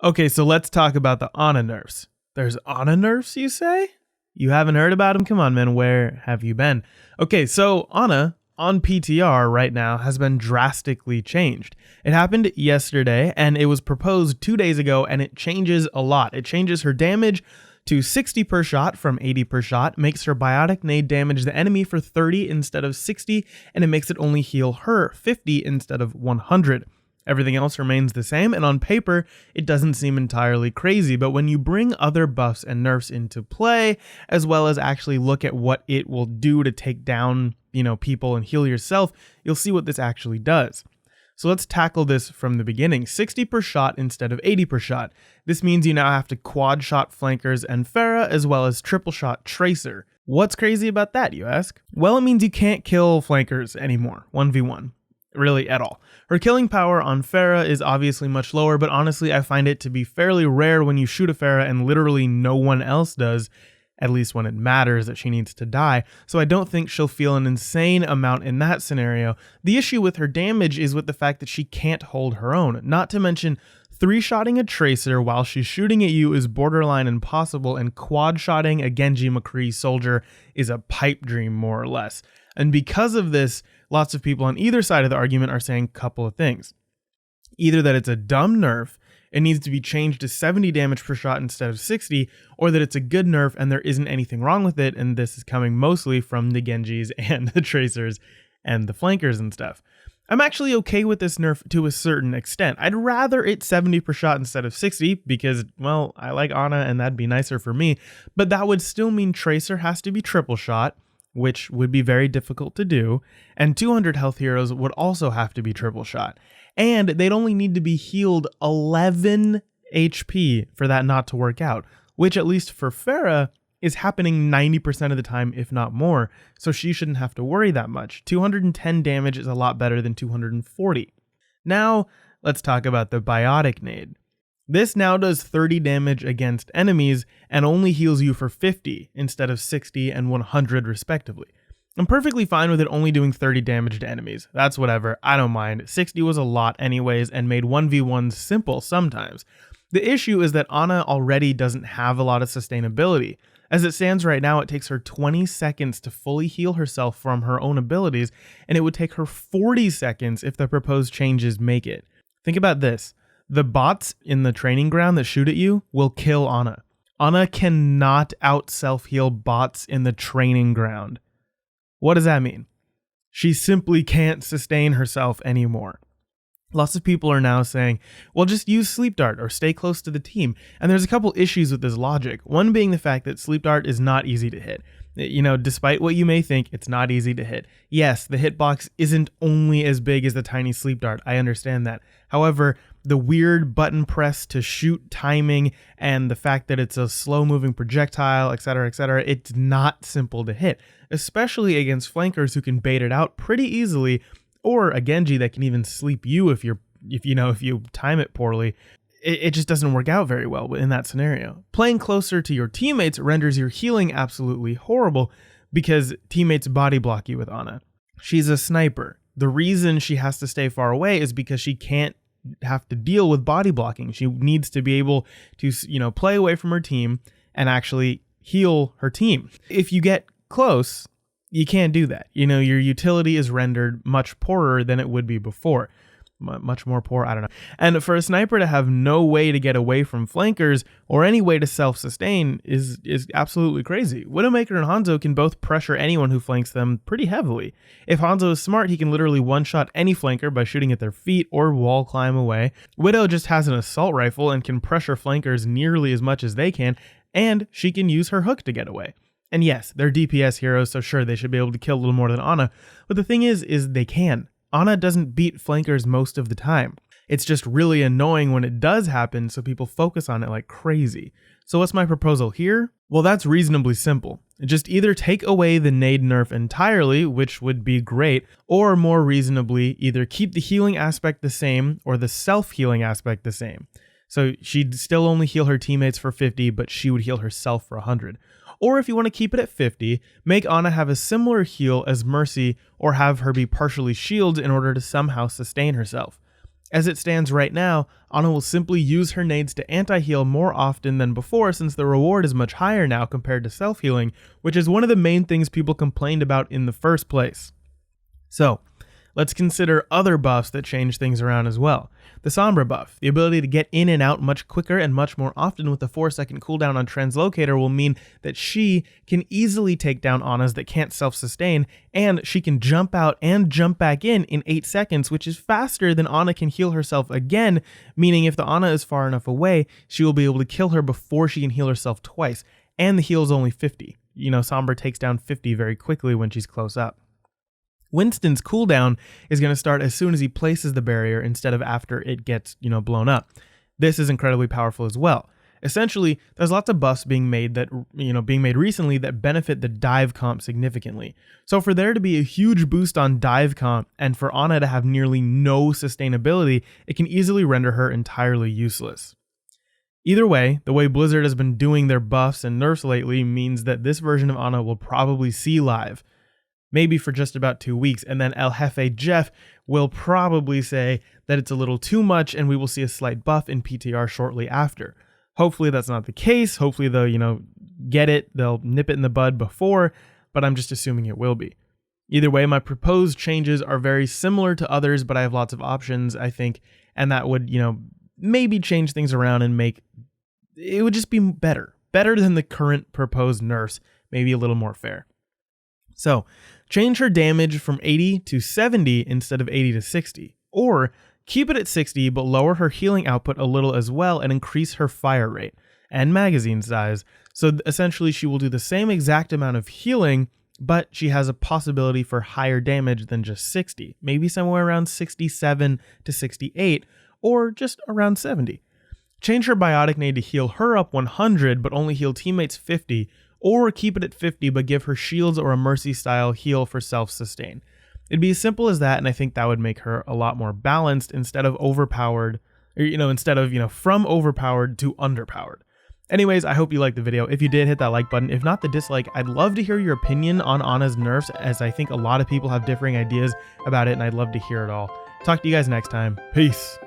Okay, so let's talk about the Ana nerfs. There's Ana nerfs, you say? You haven't heard about them? Come on, man, where have you been? Okay, so Ana on PTR right now has been drastically changed. It happened yesterday, and it was proposed 2 days ago, and it changes a lot. It changes her damage to 60 per shot from 80 per shot, makes her biotic nade damage the enemy for 30 instead of 60, and it makes it only heal her 50 instead of 100. Everything else remains the same, and on paper, it doesn't seem entirely crazy, but when you bring other buffs and nerfs into play, as well as actually look at what it will do to take down, people and heal yourself, you'll see what this actually does. So let's tackle this from the beginning. 60 per shot instead of 80 per shot. This means you now have to quad shot flankers and Pharah, as well as triple shot Tracer. What's crazy about that, you ask? Well, it means you can't kill flankers anymore, 1v1. Really at all. Her killing power on Pharah is obviously much lower, but honestly I find it to be fairly rare when you shoot a Pharah and literally no one else does, at least when it matters that she needs to die, so I don't think she'll feel an insane amount in that scenario. The issue with her damage is with the fact that she can't hold her own, not to mention 3-shotting a Tracer while she's shooting at you is borderline impossible, and quad-shotting a Genji McCree soldier is a pipe dream more or less. And because of this, lots of people on either side of the argument are saying a couple of things. Either that it's a dumb nerf, it needs to be changed to 70 damage per shot instead of 60, or that it's a good nerf and there isn't anything wrong with it, and this is coming mostly from the Genjis and the Tracers and the flankers and stuff. I'm actually okay with this nerf to a certain extent. I'd rather it 70 per shot instead of 60 because, well, I like Ana and that'd be nicer for me, but that would still mean Tracer has to be triple shot, which would be very difficult to do, and 200 health heroes would also have to be triple shot. And they'd only need to be healed 11 HP for that not to work out, which at least for Pharah is happening 90% of the time, if not more, so she shouldn't have to worry that much. 210 damage is a lot better than 240. Now, let's talk about the biotic nade. This now does 30 damage against enemies and only heals you for 50 instead of 60 and 100 respectively. I'm perfectly fine with it only doing 30 damage to enemies. That's whatever, I don't mind. 60 was a lot anyways and made 1v1s simple sometimes. The issue is that Ana already doesn't have a lot of sustainability. As it stands right now, it takes her 20 seconds to fully heal herself from her own abilities, and it would take her 40 seconds if the proposed changes make it. Think about this. The bots in the training ground that shoot at you will kill Ana. Ana cannot out self-heal bots in the training ground. What does that mean? She simply can't sustain herself anymore. Lots of people are now saying, well, just use Sleep Dart or stay close to the team. And there's a couple issues with this logic. One being the fact that Sleep Dart is not easy to hit. Despite what you may think, it's not easy to hit. Yes, the hitbox isn't only as big as the tiny Sleep Dart. I understand that. However, the weird button press to shoot timing and the fact that it's a slow moving projectile, etc., it's not simple to hit, especially against flankers who can bait it out pretty easily, or a Genji that can even sleep you if you time it poorly. It just doesn't work out very well in that scenario. Playing closer to your teammates renders your healing absolutely horrible because teammates body block you with Ana. She's a sniper. The reason she has to stay far away is because she can't have to deal with body blocking. She needs to be able to, play away from her team and actually heal her team. If you get close, you can't do that. Your utility is rendered much poorer than it would be before. Much more poor, I don't know. And for a sniper to have no way to get away from flankers or any way to self-sustain is absolutely crazy. Widowmaker and Hanzo can both pressure anyone who flanks them pretty heavily. If Hanzo is smart, he can literally one-shot any flanker by shooting at their feet or wall climb away. Widow just has an assault rifle and can pressure flankers nearly as much as they can, and she can use her hook to get away. And yes, they're DPS heroes, so sure, they should be able to kill a little more than Ana, but the thing is they can. Ana doesn't beat flankers most of the time. It's just really annoying when it does happen, so people focus on it like crazy. So what's my proposal here? Well, that's reasonably simple. Just either take away the nade nerf entirely, which would be great, or more reasonably, either keep the healing aspect the same or the self-healing aspect the same. So she'd still only heal her teammates for 50, but she would heal herself for 100. Or if you want to keep it at 50, make Ana have a similar heal as Mercy or have her be partially shielded in order to somehow sustain herself. As it stands right now, Ana will simply use her nades to anti-heal more often than before since the reward is much higher now compared to self-healing, which is one of the main things people complained about in the first place. So, let's consider other buffs that change things around as well. The Sombra buff, the ability to get in and out much quicker and much more often with a 4-second cooldown on Translocator will mean that she can easily take down Anas that can't self-sustain, and she can jump out and jump back in 8 seconds, which is faster than Ana can heal herself again, meaning if the Ana is far enough away, she will be able to kill her before she can heal herself twice, and the heal is only 50. You know, Sombra takes down 50 very quickly when she's close up. Winston's cooldown is going to start as soon as he places the barrier instead of after it gets, blown up. This is incredibly powerful as well. Essentially, there's lots of buffs being made recently that benefit the dive comp significantly. So for there to be a huge boost on dive comp and for Ana to have nearly no sustainability, it can easily render her entirely useless. Either way, the way Blizzard has been doing their buffs and nerfs lately means that this version of Ana will probably see live. Maybe for just about 2 weeks, and then El Jefe Jeff will probably say that it's a little too much and we will see a slight buff in PTR shortly after. Hopefully that's not the case. Hopefully they'll, get it, they'll nip it in the bud before, but I'm just assuming it will be. Either way, my proposed changes are very similar to others, but I have lots of options, I think, and that would, maybe change things around and it would just be better than the current proposed nerfs, maybe a little more fair. So, change her damage from 80 to 70 instead of 80 to 60, or keep it at 60 but lower her healing output a little as well and increase her fire rate and magazine size. So essentially she will do the same exact amount of healing, but she has a possibility for higher damage than just 60, maybe somewhere around 67 to 68, or just around 70. Change her biotic nade to heal her up 100 but only heal teammates 50, or keep it at 50 but give her shields or a mercy style heal for self-sustain. It'd be as simple as that, and I think that would make her a lot more balanced instead of overpowered, or from overpowered to underpowered. Anyways, I hope you liked the video. If you did, hit that like button. If not, the dislike. I'd love to hear your opinion on Ana's nerfs, as I think a lot of people have differing ideas about it, and I'd love to hear it all. Talk to you guys next time. Peace.